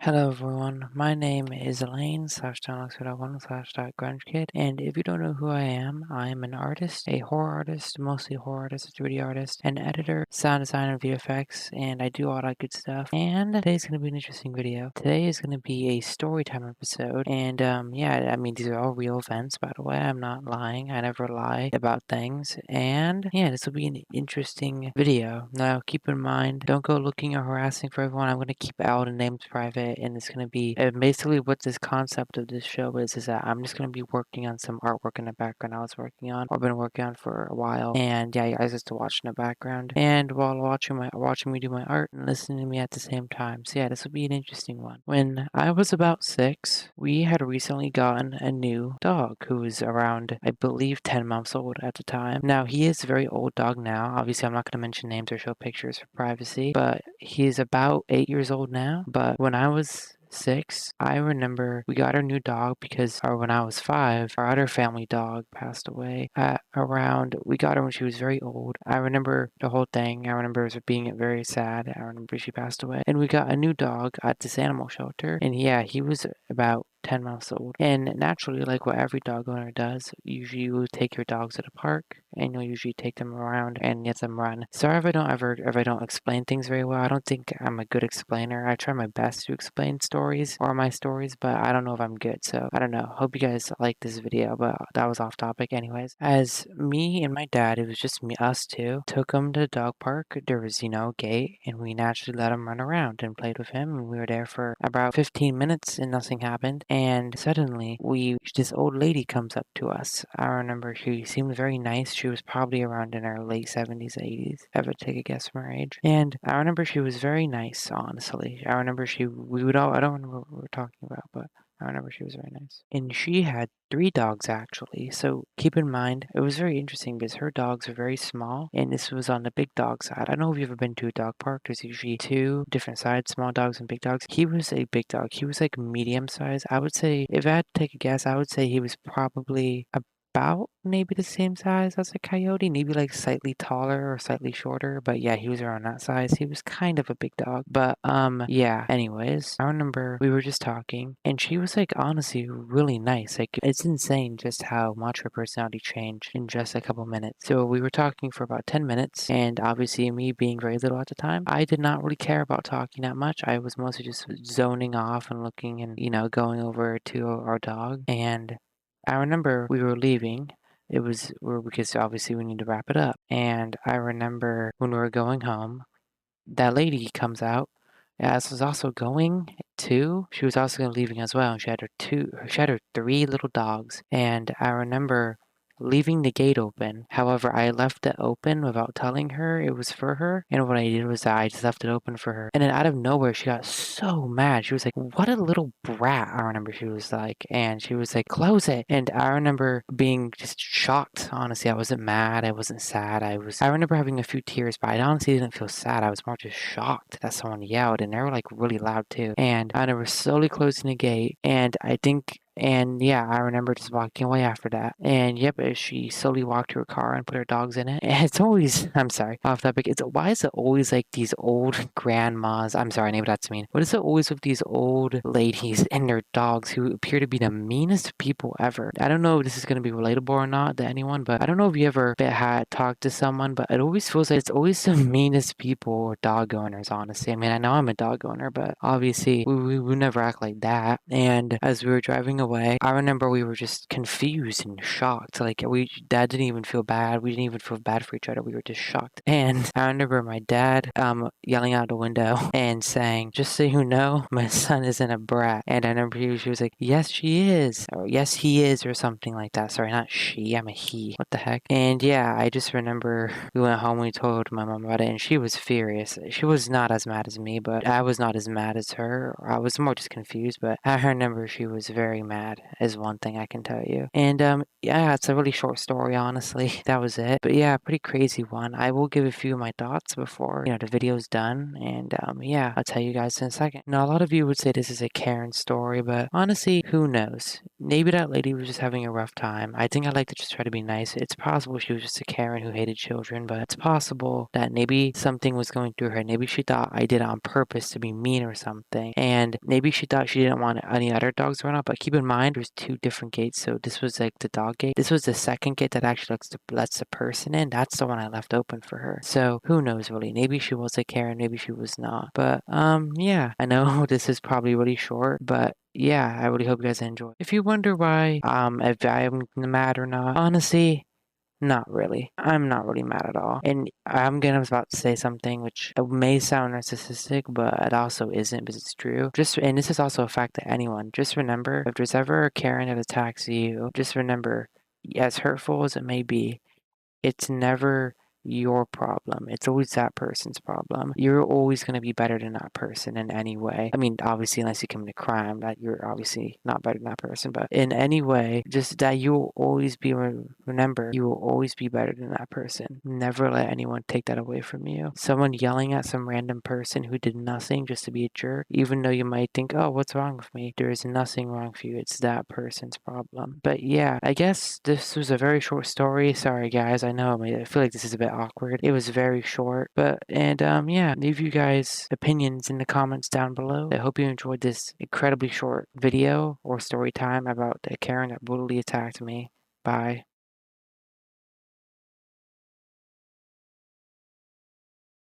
Hello everyone, my name is Layne /DinoDeluxe.1/GrungeKid, and if you don't know who I am an artist, a horror artist, mostly horror artist, a 3D artist, an editor, sound designer, VFX, and I do all that good stuff. And today's going to be an interesting video. Today is going to be a Storytime episode, and yeah, I mean these are all real events, by the way. I'm not lying. I never lie about things, and yeah, this will be an interesting video. Now, keep in mind, don't go looking or harassing for everyone. I'm going to keep all the names private, and it's going to be basically what this concept of this show is that I'm just going to be working on some artwork in the background I was working on or been working on for a while, and yeah, you guys just to watch in the background and while watching me do my art and listening to me at the same time. So yeah, this will be an interesting one. When I was about 6, we had recently gotten a new dog who was around, I believe, 10 months old at the time. Now, he is a very old dog now. Obviously, I'm not going to mention names or show pictures for privacy, but he's about 8 years old now. But when I was 6, I remember we got our new dog because when I was 5, our other family dog passed away we got her when she was very old. I remember the whole thing. I remember it being very sad. I remember she passed away. And we got a new dog at this animal shelter. And yeah, he was about 10 months old. And naturally, like what every dog owner does, usually you take your dogs at a park and you'll usually take them around and let them run. Sorry if I don't explain things very well. I don't think I'm a good explainer. I try my best to explain stories or my stories, but I don't know if I'm good. So I don't know. Hope you guys like this video, but that was off topic anyways. As me and my dad, it was just us two, took him to the dog park. There was, a gate, and we naturally let him run around and played with him. And we were there for about 15 minutes and nothing happened. And suddenly, this old lady comes up to us. I remember she seemed very nice. She was probably around in her late 70s, 80s. If I would take a guess from her age. And I remember she was very nice, honestly. I remember I don't remember what we were talking about, but I remember she was very nice. And she had 3 dogs actually. So keep in mind, it was very interesting because her dogs are very small and this was on the big dog side. I don't know if you've ever been to a dog park. There's usually 2 different sides, small dogs and big dogs. He was a big dog. He was like medium size. I would say, if I had to take a guess, I would say he was probably about maybe the same size as a coyote, maybe like slightly taller or slightly shorter, but yeah, he was around that size. He was kind of a big dog, but yeah, anyways, I remember we were just talking and she was like honestly really nice. Like it's insane just how much her personality changed in just a couple minutes. So we were talking for about 10 minutes, and obviously me being very little at the time, I did not really care about talking that much. I was mostly just zoning off and looking and going over to our dog. And I remember we were leaving. Because obviously we need to wrap it up. And I remember when we were going home, that lady comes out. As was also going too. She was also leaving as well. And she had her 3 little dogs. And I remember leaving the gate open. However, I left it open without telling her it was for her. And what I did was I just left it open for her. And then out of nowhere, she got so mad. She was like, "What a little brat," I remember she was like. And she was like, "Close it." And I remember being just shocked. Honestly, I wasn't mad. I wasn't sad. I remember having a few tears, but I honestly didn't feel sad. I was more just shocked that someone yelled, and they were like really loud too. And I remember slowly closing the gate, and yeah, I remember just walking away after that. And yep, she slowly walked to her car and put her dogs in it. And it's always, I'm sorry, off topic. Why is it always like these old grandmas? I'm sorry, maybe that's mean. What is it always with these old ladies and their dogs who appear to be the meanest people ever? I don't know if this is going to be relatable or not to anyone, but I don't know if you ever had talked to someone, but it always feels like it's always the meanest people or dog owners, honestly. I mean, I know I'm a dog owner, but obviously we would never act like that. And as we were driving away, I remember we were just confused and shocked. Like dad didn't even feel bad. We didn't even feel bad for each other. We were just shocked. And I remember my dad yelling out the window and saying, "Just so you know, my son isn't a brat." And I remember she was like, "Yes, she is," or "Yes, he is," or something like that. Sorry, not she. I'm a he. What the heck? And yeah, I just remember we went home. We told my mom about it, and she was furious. She was not as mad as me, but I was not as mad as her. I was more just confused, but I remember she was very mad mad is one thing I can tell you. And yeah, it's a really short story, honestly. That was it. But yeah, pretty crazy one. I will give a few of my thoughts before, the video's done. And yeah, I'll tell you guys in a second. Now, a lot of you would say this is a Karen story, but honestly, who knows? Maybe that lady was just having a rough time. I think I like to just try to be nice. It's possible she was just a Karen who hated children, but it's possible that maybe something was going through her. Maybe she thought I did it on purpose to be mean or something. And maybe she thought she didn't want any other dogs to run out. But keep in mind, there's two different gates. So this was like the dog gate. This was the second gate that actually lets the person in. That's the one I left open for her. So who knows really? Maybe she was a Karen, maybe she was not. But yeah, I know this is probably really short, but yeah, I really hope you guys enjoy. If you wonder why if I'm mad or not, honestly, not really. I'm not really mad at all. And about to say something which may sound narcissistic, but it also isn't because it's true. And this is also a fact that anyone, just remember, if there's ever a Karen that attacks you, just remember, as hurtful as it may be, it's never your problem. It's always that person's problem. You're always going to be better than that person in any way. I mean, obviously, unless you commit a crime, that you're obviously not better than that person. But in any way, just that you will always be, remember, you will always be better than that person. Never let anyone take that away from you. Someone yelling at some random person who did nothing just to be a jerk, even though you might think, oh, what's wrong with me? There is nothing wrong with you. It's that person's problem. But yeah, I guess this was a very short story. Sorry, guys. I know I feel like this is a bit awkward. It was very short, but yeah, leave you guys opinions in the comments down below. I hope you enjoyed this incredibly short video or story time about the Karen that brutally attacked me. Bye.